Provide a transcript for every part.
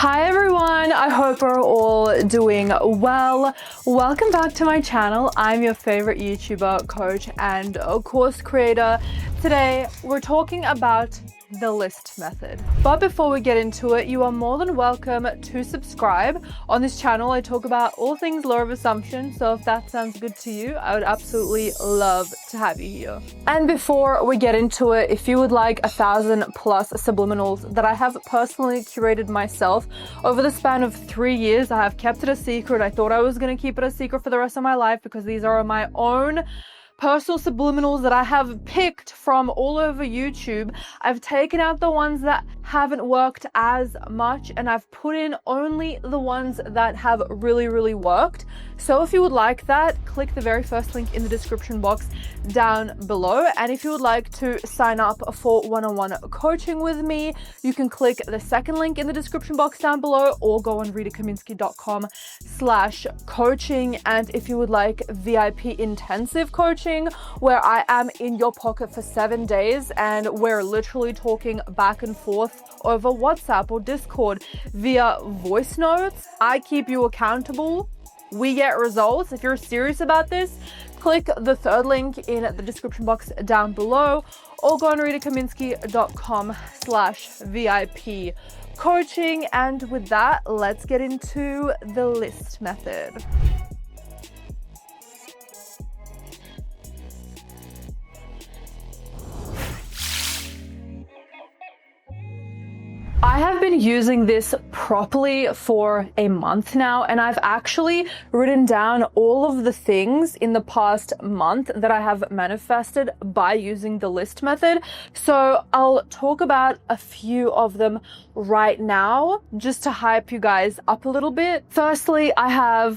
Hi everyone, I hope we're all doing well. Welcome back to my channel. I'm your favorite YouTuber, coach, and course creator. Today we're talking about the list method. But before we get into it, you are more than welcome to subscribe. On this channel, I talk about all things law of assumption, so if that sounds good to you, I would absolutely love to have you here. And before we get into it, if you would like 1,000+ subliminals that I have personally curated myself over the span of 3 years, I have kept it a secret. I thought I was going to keep it a secret for the rest of my life because these are my own personal subliminals that I have picked from all over YouTube. I've taken out the ones that haven't worked as much and I've put in only the ones that have really worked. So if you would like that, click the very first link in the description box down below. And if you would like to sign up for one-on-one coaching with me, you can click the second link in the description box down below or go on ritakaminsky.com/coaching. And if you would like VIP intensive coaching, where I am in your pocket for 7 days and we're literally talking back and forth over WhatsApp or Discord via voice notes, I keep you accountable. We get results. If you're serious about this, click the third link in the description box down below or go on ritakaminsky.com/VIP coaching. And with that, let's get into the list method. I have been using this properly for a month now, and I've actually written down all of the things in the past month that I have manifested by using the list method. So I'll talk about a few of them right now, just to hype you guys up a little bit. Firstly, I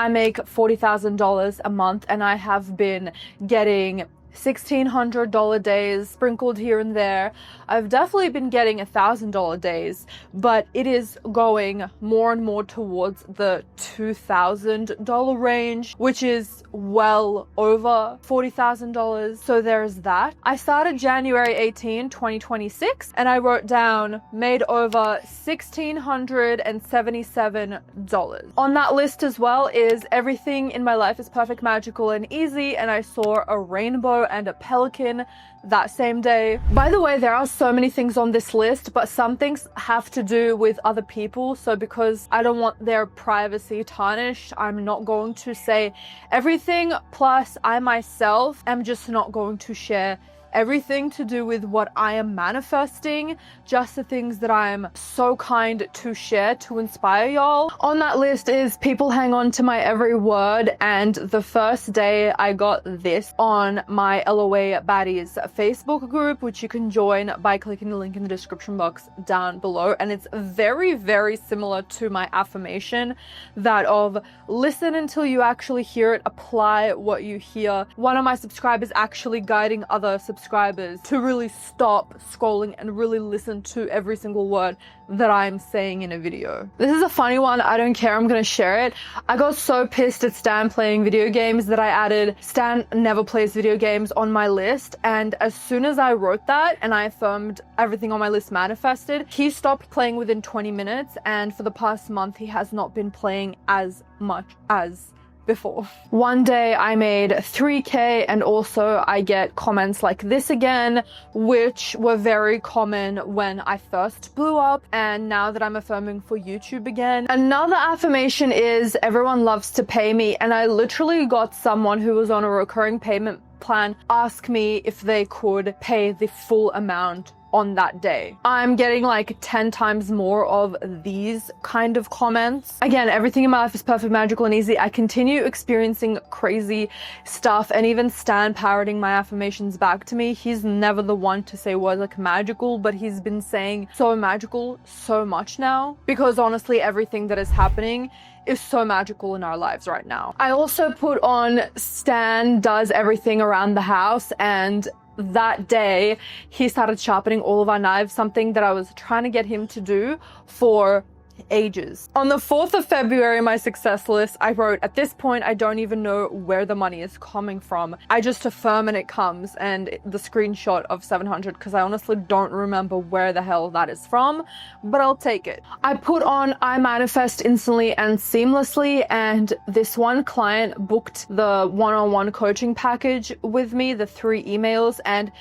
make $40,000 a month, and I have been getting $1,600 days sprinkled here and there. I've definitely been getting $1,000 days, but it is going more and more towards the $2,000 range, which is well over $40,000. So there's that. I started January 18, 2026, and I wrote down made over $1,677. On that list as well is everything in my life is perfect, magical, and easy, and I saw a rainbow and a pelican that same day. By the way, there are so many things on this list, but some things have to do with other people. So because I don't want their privacy tarnished, I'm not going to say everything. Plus, I myself am just not going to share everything to do with what I am manifesting, just the things that I'm so kind to share to inspire y'all. On that list is people hang on to my every word, and the first day I got this on my LOA Baddies Facebook group, which you can join by clicking the link in the description box down below. And it's very similar to my affirmation, that of listen until you actually hear it, apply what you hear. One of my subscribers actually guiding other subscribers to really stop scrolling and really listen to every single word that I'm saying in a video. This is a funny one. I don't care. I'm gonna share it. I got so pissed at Stan playing video games that I added Stan never plays video games on my list. And as soon as I wrote that and I affirmed everything on my list manifested, he stopped playing within 20 minutes. And for the past month, he has not been playing as much as before. One day I made 3K, and also I get comments like this again, which were very common when I first blew up, and now that I'm affirming for YouTube again. Another affirmation is everyone loves to pay me, and I literally got someone who was on a recurring payment plan ask me if they could pay the full amount on that day. I'm getting like 10 times more of these kind of comments. Again, everything in my life is perfect, magical, and easy. I continue experiencing crazy stuff, and even Stan parroting my affirmations back to me. He's never the one to say words like magical, but he's been saying so magical so much now, because honestly, everything that is happening is so magical in our lives right now. I also put on Stan does everything around the house, and that day he started sharpening all of our knives, something that I was trying to get him to do for ages. On the 4th of February, my success list, I wrote, at this point, I don't even know where the money is coming from. I just affirm and it comes, and the screenshot of 700, because I honestly don't remember where the hell that is from, but I'll take it. I put on I manifest instantly and seamlessly, and this one client booked the one-on-one coaching package with me, the 3 emails, and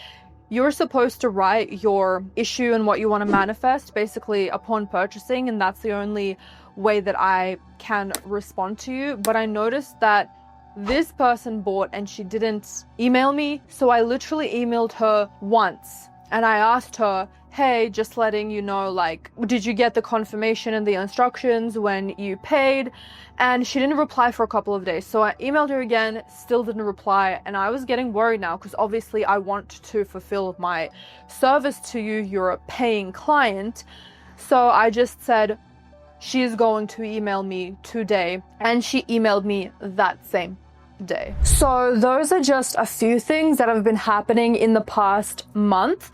you're supposed to write your issue and what you want to manifest basically upon purchasing, and that's the only way that I can respond to you. But I noticed that this person bought and she didn't email me, so I literally emailed her once and I asked her, hey, just letting you know, like, did you get the confirmation and the instructions when you paid? And she didn't reply for a couple of days. So I emailed her again, still didn't reply. And I was getting worried now because obviously I want to fulfill my service to you. You're a paying client. So I just said, she is going to email me today. And she emailed me that same day. So those are just a few things that have been happening in the past month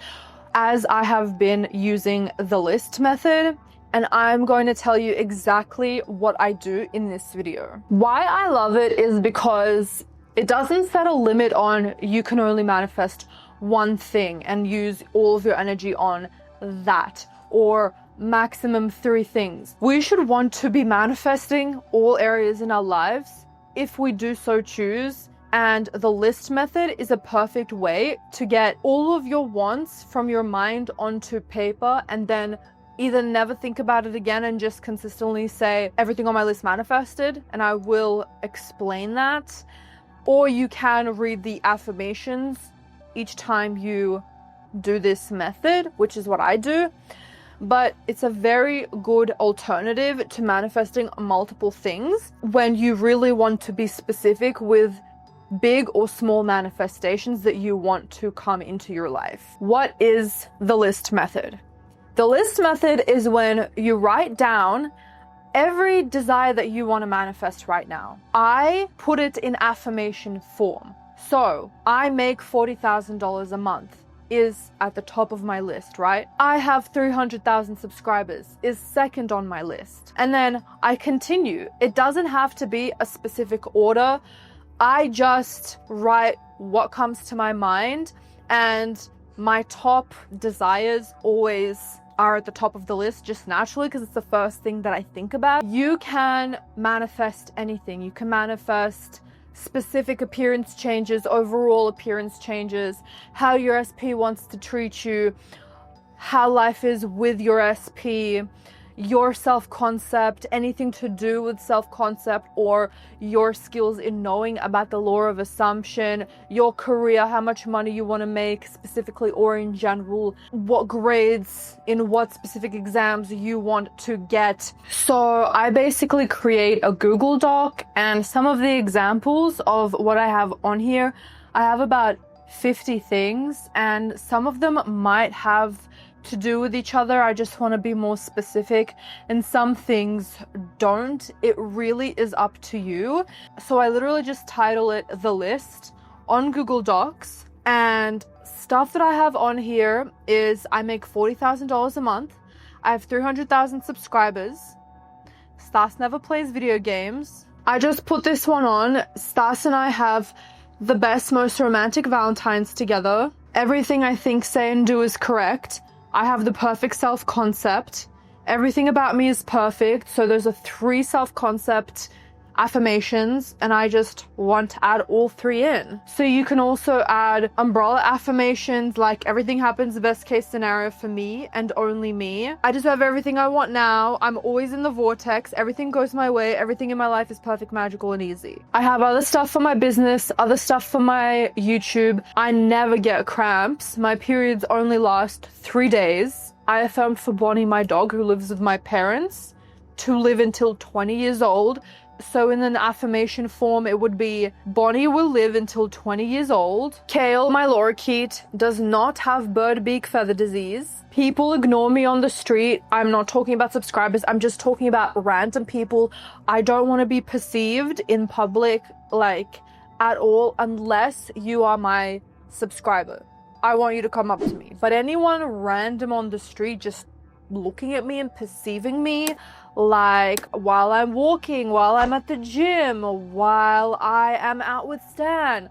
as I have been using the list method, and I'm going to tell you exactly what I do in this video. Why I love it is because it doesn't set a limit on you can only manifest one thing and use all of your energy on that, or maximum 3 things. We should want to be manifesting all areas in our lives if we do so choose. And the list method is a perfect way to get all of your wants from your mind onto paper and then either never think about it again and just consistently say everything on my list manifested, and I will explain that. Or you can read the affirmations each time you do this method, which is what I do. But it's a very good alternative to manifesting multiple things when you really want to be specific with big or small manifestations that you want to come into your life. What is the list method? The list method is when you write down every desire that you want to manifest right now. I put it in affirmation form. So I make $40,000 a month is at the top of my list, right? I have 300,000 subscribers is second on my list. And then I continue. It doesn't have to be a specific order. I just write what comes to my mind, and my top desires always are at the top of the list just naturally because it's the first thing that I think about. You can manifest anything. You can manifest specific appearance changes, overall appearance changes, how your SP wants to treat you, how life is with your SP, your self-concept, anything to do with self-concept or your skills in knowing about the law of assumption, your career, how much money you want to make specifically or in general, what grades in what specific exams you want to get. So I basically create a Google Doc, and some of the examples of what I have on here, I have about 50 things, and some of them might have to do with each other. I just want to be more specific, and some things don't. It really is up to you. So I literally just title it The List on Google Docs, and stuff that I have on here is I make $40,000 a month. I have 300,000 subscribers. Stas never plays video games. I just put this one on. Stas and I have the best, most romantic Valentines together. Everything I think, say, and do is correct. I have the perfect self-concept. Everything about me is perfect. So those are 3 self-concept affirmations, and I just want to add all 3 in. So you can also add umbrella affirmations like everything happens the best case scenario for me and only me. I deserve everything I want now. I'm always in the vortex. Everything goes my way. Everything in my life is perfect, magical, and easy. I have other stuff for my business, other stuff for my YouTube. I never get cramps. My periods only last 3 days. I affirmed for Bonnie, my dog, who lives with my parents, to live until 20 years old. So in an affirmation form, it would be Bonnie will live until 20 years old. Kale, my lorikeet, does not have bird beak feather disease. People ignore me on the street. I'm not talking about subscribers. I'm just talking about random people. I don't want to be perceived in public, like, at all, unless you are my subscriber. I want you to come up to me. But anyone random on the street just looking at me and perceiving me like while I'm walking, while I'm at the gym, while I am out with Stan.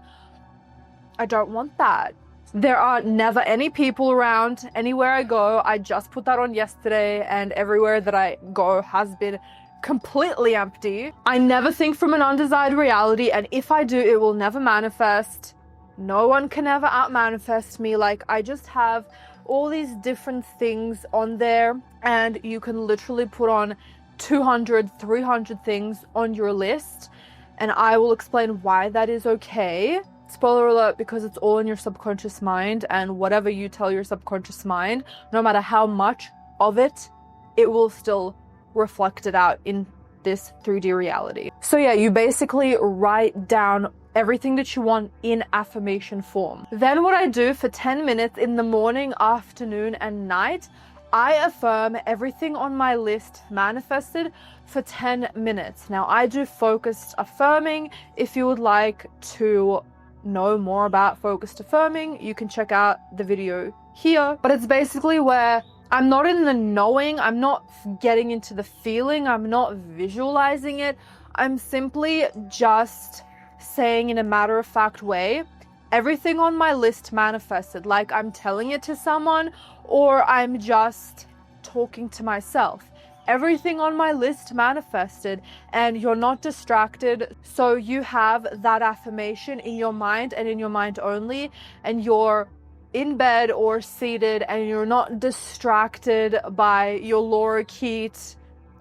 I don't want that. There are never any people around anywhere I go. I just put that on yesterday, and everywhere that I go has been completely empty. I never think from an undesired reality, and if I do, it will never manifest. No one can ever out-manifest me. Like, I just have all these different things on there, and you can literally put on 200, 300 things on your list, and I will explain why that is okay. Spoiler alert, because it's all in your subconscious mind, and whatever you tell your subconscious mind, no matter how much of it, it will still reflect it out in this 3D reality. So yeah, you basically write down everything that you want in affirmation form. Then what I do for 10 minutes in the morning, afternoon, and night, I affirm everything on my list manifested for 10 minutes. Now, I do focused affirming. If you would like to know more about focused affirming, you can check out the video here. But it's basically where I'm not in the knowing, I'm not getting into the feeling, I'm not visualizing it. I'm simply just saying in a matter-of-fact way, everything on my list manifested, like I'm telling it to someone or I'm just talking to myself. Everything on my list manifested, and you're not distracted. So you have that affirmation in your mind and in your mind only, and you're in bed or seated and you're not distracted by your Laura Keat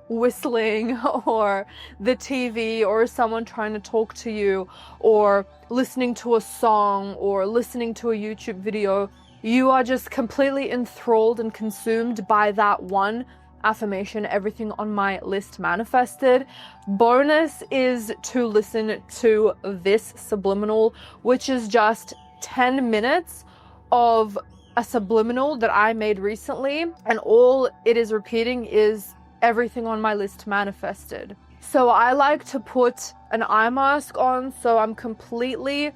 whistling or the TV or someone trying to talk to you or listening to a song or listening to a YouTube video. You are just completely enthralled and consumed by that one affirmation, everything on my list manifested. Bonus is to listen to this subliminal, which is just 10 minutes of a subliminal that I made recently, and all it is repeating is everything on my list manifested. So I like to put an eye mask on so I'm completely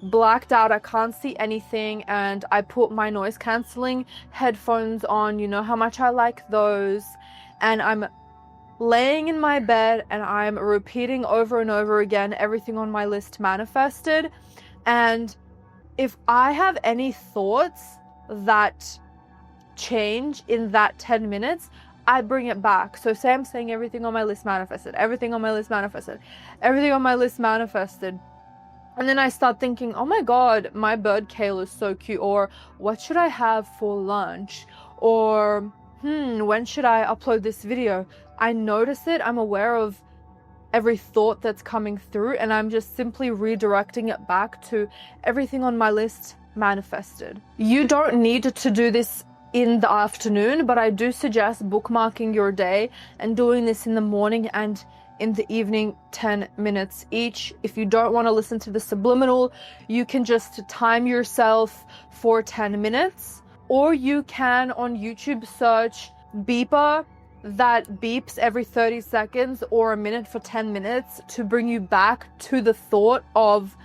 blacked out, I can't see anything, and I put my noise cancelling headphones on. You know how much I like those, and I'm laying in my bed and I'm repeating over and over again everything on my list manifested. And if I have any thoughts that change in that 10 minutes, I bring it back. So say I'm saying everything on my list manifested, everything on my list manifested, everything on my list manifested. And then I start thinking, oh my God, my bird kale is so cute. Or what should I have for lunch? Or, when should I upload this video? I notice it. I'm aware of every thought that's coming through, and I'm just simply redirecting it back to everything on my list manifested. You don't need to do this in the afternoon, but I do suggest bookmarking your day and doing this in the morning and in the evening, 10 minutes each. If you don't want to listen to the subliminal, you can just time yourself for 10 minutes, or you can on YouTube search beeper that beeps every 30 seconds or a minute for 10 minutes to bring you back to the thought of,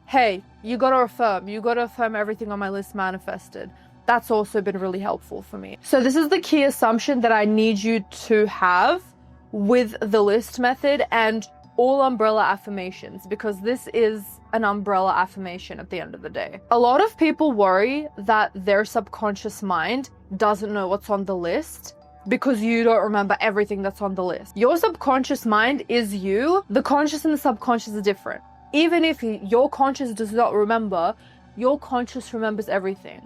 hey, you gotta affirm everything on my list manifested. That's also been really helpful for me. So this is the key assumption that I need you to have with the list method and all umbrella affirmations, because this is an umbrella affirmation at the end of the day. A lot of people worry that their subconscious mind doesn't know what's on the list because you don't remember everything that's on the list. Your subconscious mind is you. The conscious and the subconscious are different. Even if your conscious does not remember, your conscious remembers everything.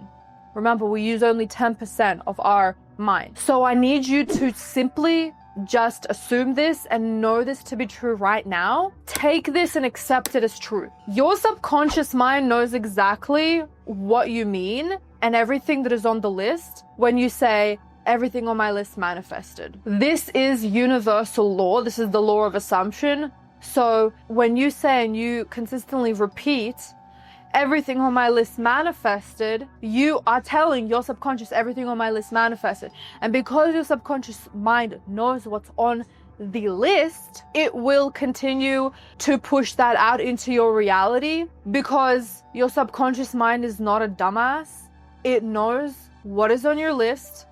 Remember, we use only 10% of our mind. So I need you to simply just assume this and know this to be true right now. Take this and accept it as true. Your subconscious mind knows exactly what you mean and everything that is on the list when you say, everything on my list manifested. This is universal law. This is the law of assumption. So when you say and you consistently repeat, everything on my list manifested, you are telling your subconscious everything on my list manifested. And because your subconscious mind knows what's on the list, it will continue to push that out into your reality, because your subconscious mind is not a dumbass. It knows what is on your list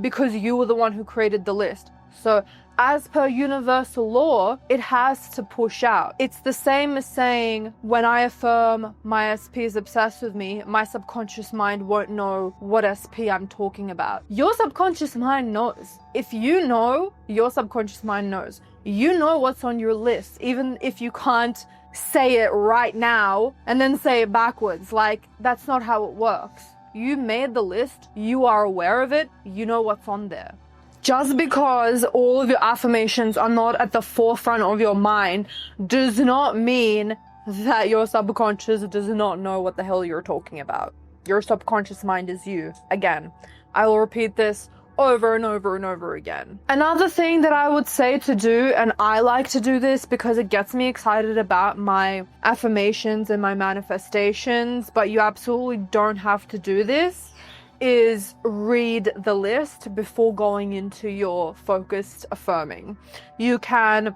because you were the one who created the list. So as per universal law, it has to push out. It's the same as saying, when I affirm my SP is obsessed with me, my subconscious mind won't know what SP I'm talking about. Your subconscious mind knows. If you know, your subconscious mind knows. You know what's on your list, even if you can't say it right now and then say it backwards. Like, that's not how it works. You made the list, you are aware of it, you know what's on there. Just because all of your affirmations are not at the forefront of your mind does not mean that your subconscious does not know what the hell you're talking about. Your subconscious mind is you. Again, I will repeat this over and over and over again. Another thing that I would say to do, and I like to do this because it gets me excited about my affirmations and my manifestations, but you absolutely don't have to do this, is read the list before going into your focused affirming. You can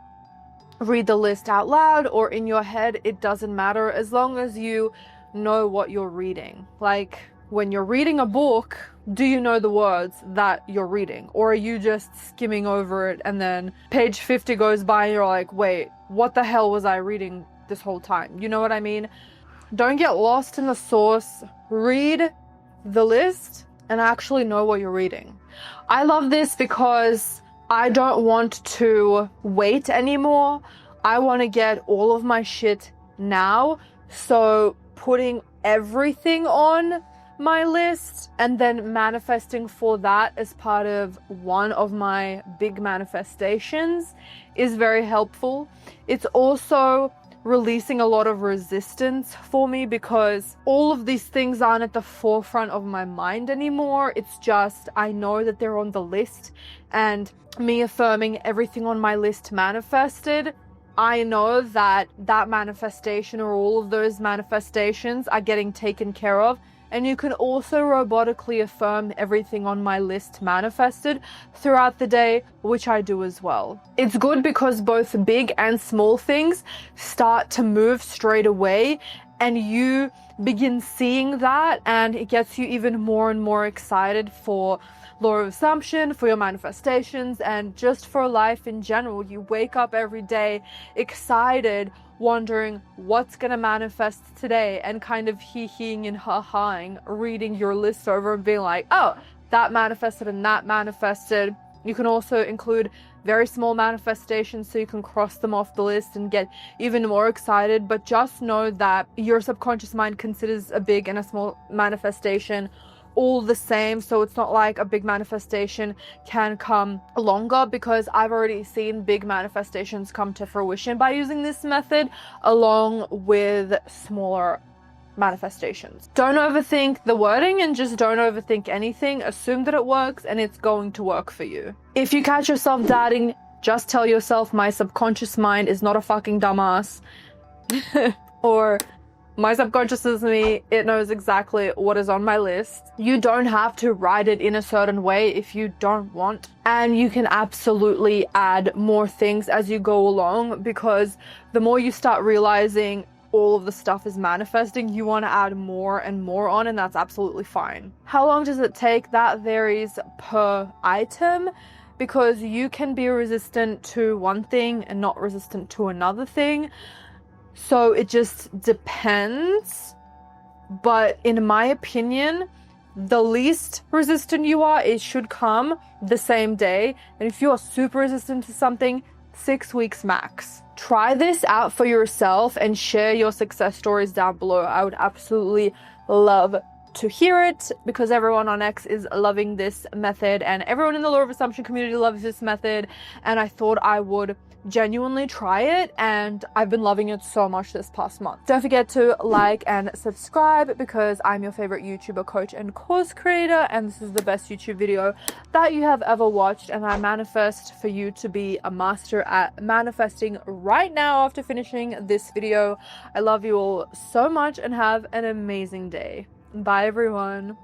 read the list out loud or in your head, it doesn't matter, as long as you know what you're reading. Like, when you're reading a book, do you know the words that you're reading? Or are you just skimming over it and then page 50 goes by and you're like, wait, what the hell was I reading this whole time? You know what I mean? Don't get lost in the source. Read the list and actually know what you're reading. I love this because I don't want to wait anymore. I want to get all of my shit now. So putting everything on my list and then manifesting for that as part of one of my big manifestations is very helpful. It's also releasing a lot of resistance for me because all of these things aren't at the forefront of my mind anymore. It's just, I know that they're on the list, and me affirming everything on my list manifested, I know that that manifestation or all of those manifestations are getting taken care of. And you can also robotically affirm everything on my list manifested throughout the day, which I do as well. It's good because both big and small things start to move straight away, and you begin seeing that, and it gets you even more and more excited for law of assumption, for your manifestations, and just for life in general. You wake up every day excited, wondering what's gonna manifest today, and kind of hee-heeing and ha-haing, reading your list over and being like, oh, that manifested and that manifested. You can also include very small manifestations so you can cross them off the list and get even more excited. But just know that your subconscious mind considers a big and a small manifestation all the same. So it's not like a big manifestation can come longer, because I've already seen big manifestations come to fruition by using this method along with smaller manifestations. Don't overthink the wording and just don't overthink anything. Assume that it works and it's going to work for you. If you catch yourself doubting, just tell yourself, my subconscious mind is not a fucking dumbass. Or, my subconscious is me, it knows exactly what is on my list. You don't have to write it in a certain way if you don't want. And you can absolutely add more things as you go along, because the more you start realizing all of the stuff is manifesting, you want to add more and more on, and that's absolutely fine. How long does it take? That varies per item, because you can be resistant to one thing and not resistant to another thing. So it just depends. But in my opinion, the least resistant you are, it should come the same day. And if you are super resistant to something, 6 weeks max. Try this out for yourself and share your success stories down below. I would absolutely love to hear it, because everyone on X is loving this method and everyone in the law of assumption community loves this method, and I thought I would genuinely try it, and I've been loving it so much this past month. Don't forget to like and subscribe, because I'm your favorite YouTuber, coach, and course creator, and this is the best YouTube video that you have ever watched, and I manifest for you to be a master at manifesting right now after finishing this video. I love you all so much and have an amazing day. Bye everyone.